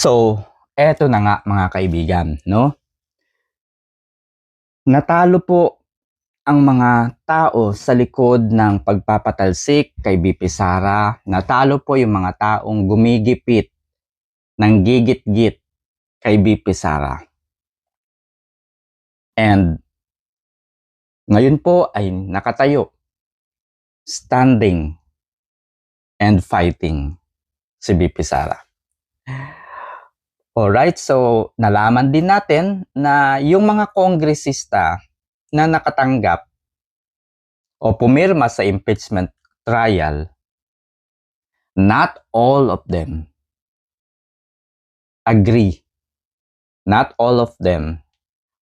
So, eto na nga mga kaibigan, no? Natalo po ang mga tao sa likod ng pagpapatalsik kay BP Sara. Natalo po yung mga taong gumigipit ng gigit-git kay BP Sara. And ngayon po ay nakatayo, standing and fighting si BP Sara. Alright, so nalaman din natin na yung mga kongresista na nakatanggap o pumirma sa impeachment trial, not all of them agree. Not all of them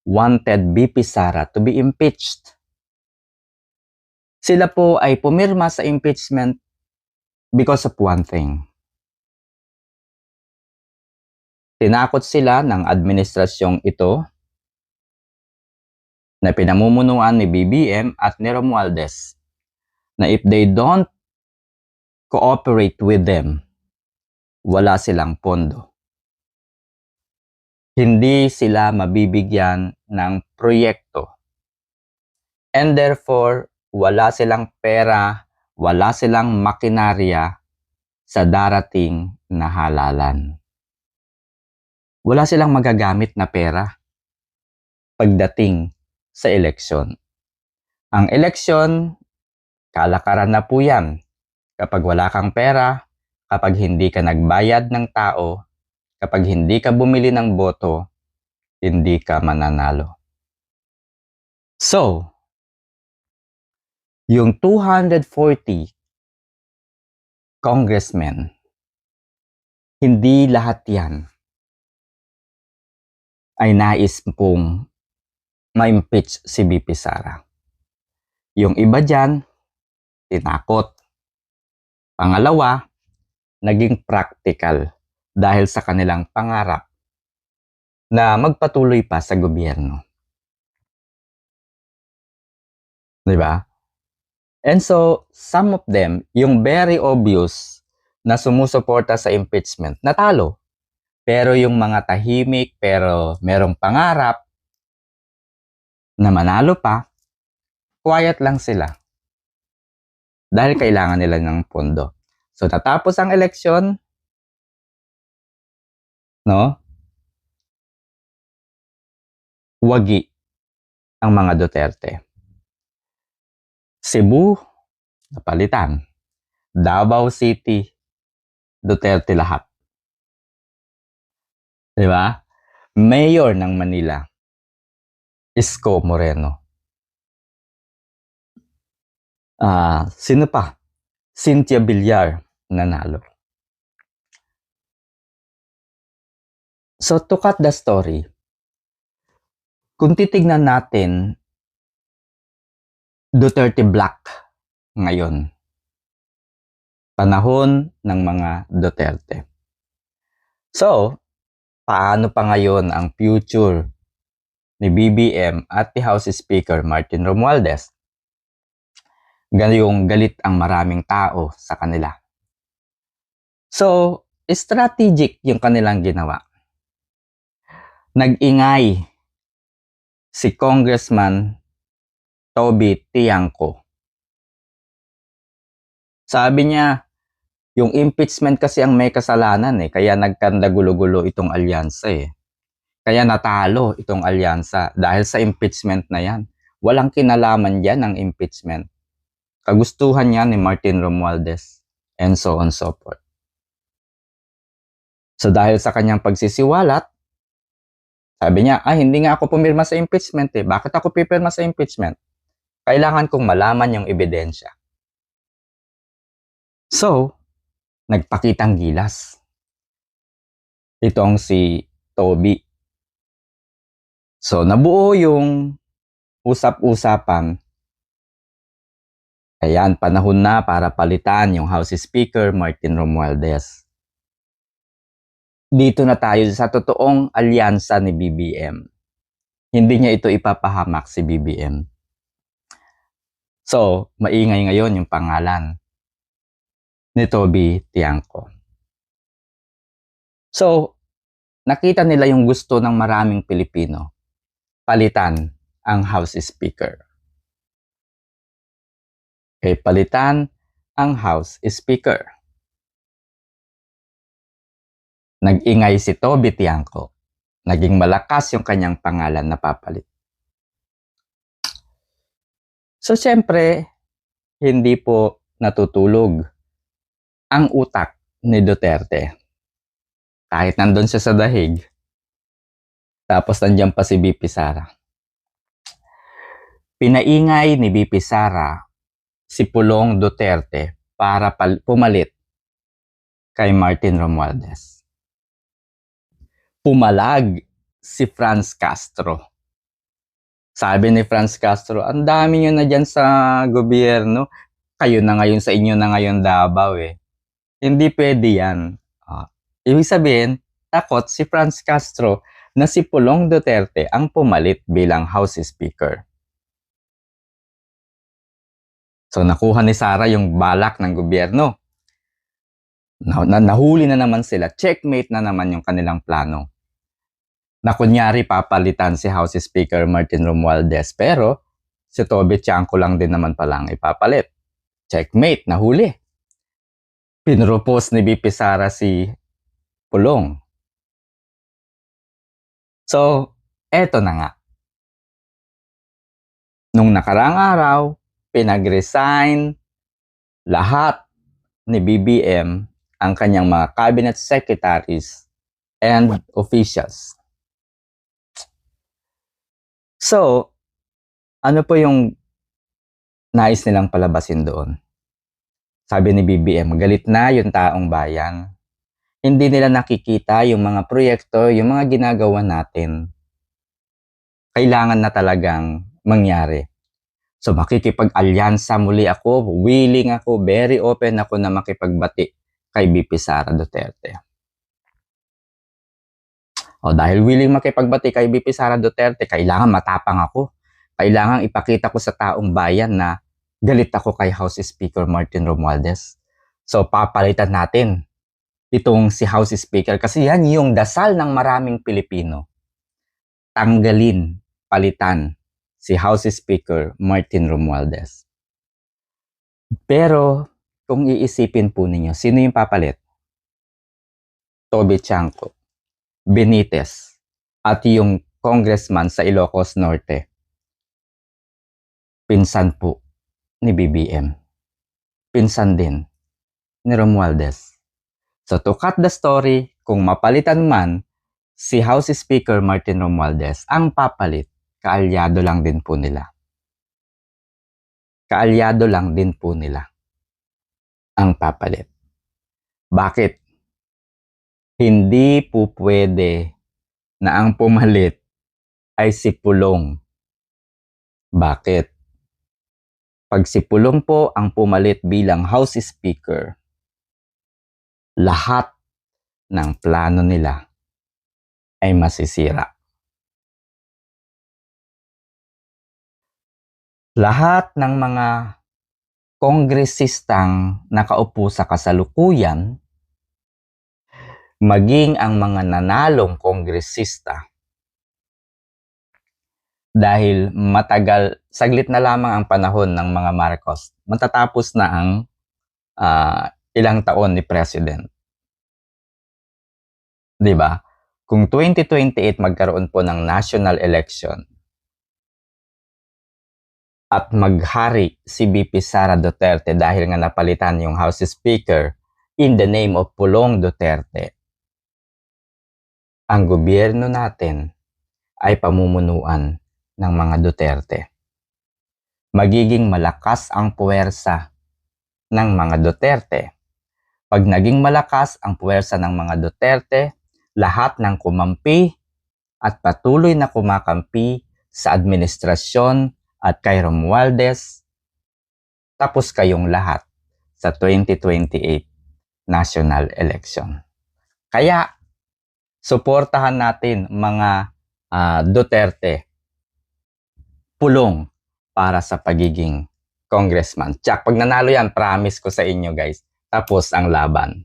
wanted BP Sara to be impeached. Sila po ay pumirma sa impeachment because of one thing. Tinakot sila ng administrasyong ito na pinamumunuan ni BBM at ni Romualdez na if they don't cooperate with them, wala silang pondo. Hindi sila mabibigyan ng proyekto. And therefore, wala silang pera, wala silang makinarya sa darating na halalan. Wala silang magagamit na pera pagdating sa eleksyon. Ang eleksyon, kalakaran na po yan. Kapag wala kang pera, kapag hindi ka nagbayad ng tao, kapag hindi ka bumili ng boto, hindi ka mananalo. So, yung 240 congressmen, hindi lahat yan ay nais pong ma-impeach si BP Sara. Yung iba dyan, tinakot. Pangalawa, naging practical dahil sa kanilang pangarap na magpatuloy pa sa gobyerno. Diba? And so, some of them, yung very obvious na sumusuporta sa impeachment, natalo. Pero yung mga tahimik pero merong pangarap na manalo pa, quiet lang sila. Dahil kailangan nila ng pondo. So, natapos ang eleksyon, no? Wagi ang mga Duterte. Cebu, napalitan. Davao City, Duterte lahat. Diba? Mayor ng Manila, Isko Moreno. Sino pa? Cynthia Villar, nanalo. So, to cut the story, kung titignan natin, Duterte Black ngayon. Panahon ng mga Duterte. So, paano pa ngayon ang future ni BBM at ni House Speaker Martin Romualdez? Gayong galit ang maraming tao sa kanila. So, strategic yung kanilang ginawa. Nag-ingay si Congressman Toby Tiangco. Sabi niya, yung impeachment kasi ang may kasalanan kaya nagkandagulo-gulo itong alyansa Kaya natalo itong alyansa dahil sa impeachment na yan. Walang kinalaman dyan ang impeachment. Kagustuhan niya ni Martin Romualdez and so on so forth. So dahil sa kanyang pagsisiwalat, sabi niya, hindi nga ako pumirma sa impeachment Bakit ako pipirma sa impeachment? Kailangan kong malaman yung ebidensya. So, nagpakitang gilas. Itong si Toby. So, nabuo yung usap-usapan. Ayan, panahon na para palitan yung House Speaker Martin Romualdez. Dito na tayo sa totoong alyansa ni BBM. Hindi niya ito ipapahamak si BBM. So, maingay ngayon yung pangalan ni Toby Tiangco. So, nakita nila yung gusto ng maraming Pilipino. Palitan ang House Speaker. Okay, palitan ang House Speaker. Nag-ingay si Toby Tiangco. Naging malakas yung kanyang pangalan na papalit. So, syempre, hindi po natutulog ang utak ni Duterte. Kahit nandun siya sa dahig, tapos nandiyan pa si BP Sara. Pinaingay ni BP Sara si Pulong Duterte para pumalit kay Martin Romualdez. Pumalag si Franz Castro. Sabi ni Franz Castro, ang dami nyo na dyan sa gobyerno. Kayo na ngayon sa inyo na ngayon Davao eh. Hindi pwede yan. Ibig sabihin, takot si Franz Castro na si Pulong Duterte ang pumalit bilang House Speaker. So nakuha ni Sara yung balak ng gobyerno. Nahuli na naman sila. Checkmate na naman yung kanilang plano. Na kunyari papalitan si House Speaker Martin Romualdez, pero si Toby Tiangco lang din naman palang ipapalit. Checkmate, nahuli. Pinropose ni BP Sara si Pulong. So, eto na nga. Nung nakaraang araw, pinag-resign lahat ni BBM ang kanyang mga cabinet secretaries and officials. So, ano po yung nais nilang palabasin doon? Sabi ni BBM, galit na yung taong bayan. Hindi nila nakikita yung mga proyekto, yung mga ginagawa natin. Kailangan na talagang mangyari. So, makikipag-alyansa muli ako, willing ako, very open ako na makipagbati kay BP Sara Duterte. Dahil willing makipagbati kay BP Sara Duterte, kailangan matapang ako. Kailangan ipakita ko sa taong bayan na galit ako kay House Speaker Martin Romualdez. So, papalitan natin itong si House Speaker kasi yan yung dasal ng maraming Pilipino. Tanggalin, palitan si House Speaker Martin Romualdez. Pero, kung iisipin po ninyo, sino yung papalit? Toby Tiangco, Benitez, at yung congressman sa Ilocos Norte. Pinsan po ni BBM. Pinsan din ni Romualdez. So to cut the story, kung mapalitan man si House Speaker Martin Romualdez, ang papalit, kaalyado lang din po nila. Kaalyado lang din po nila ang papalit. Bakit? Hindi po pwede na ang pumalit ay si Pulong. Bakit? Pag si Pulong po ang pumalit bilang House Speaker, lahat ng plano nila ay masisira. Lahat ng mga kongresistang nakaupo sa kasalukuyan, maging ang mga nanalong kongresista, dahil matagal, saglit na lamang ang panahon ng mga Marcos, matatapos na ang ilang taon ni President. Diba? Kung 2028 magkaroon po ng national election at maghari si BP Sara Duterte dahil nga napalitan yung House Speaker in the name of Pulong Duterte, ang gobyerno natin ay pamumunuan ng mga Duterte. Magiging malakas ang puwersa ng mga Duterte. Pag naging malakas ang puwersa ng mga Duterte, lahat ng kumampi at patuloy na kumakampi sa administrasyon at kay Romualdez, tapos kayong lahat sa 2028 national election. Kaya, suportahan natin mga Duterte, Pulong para sa pagiging congressman. Tsak, pag nanalo yan, promise ko sa inyo guys, tapos ang laban.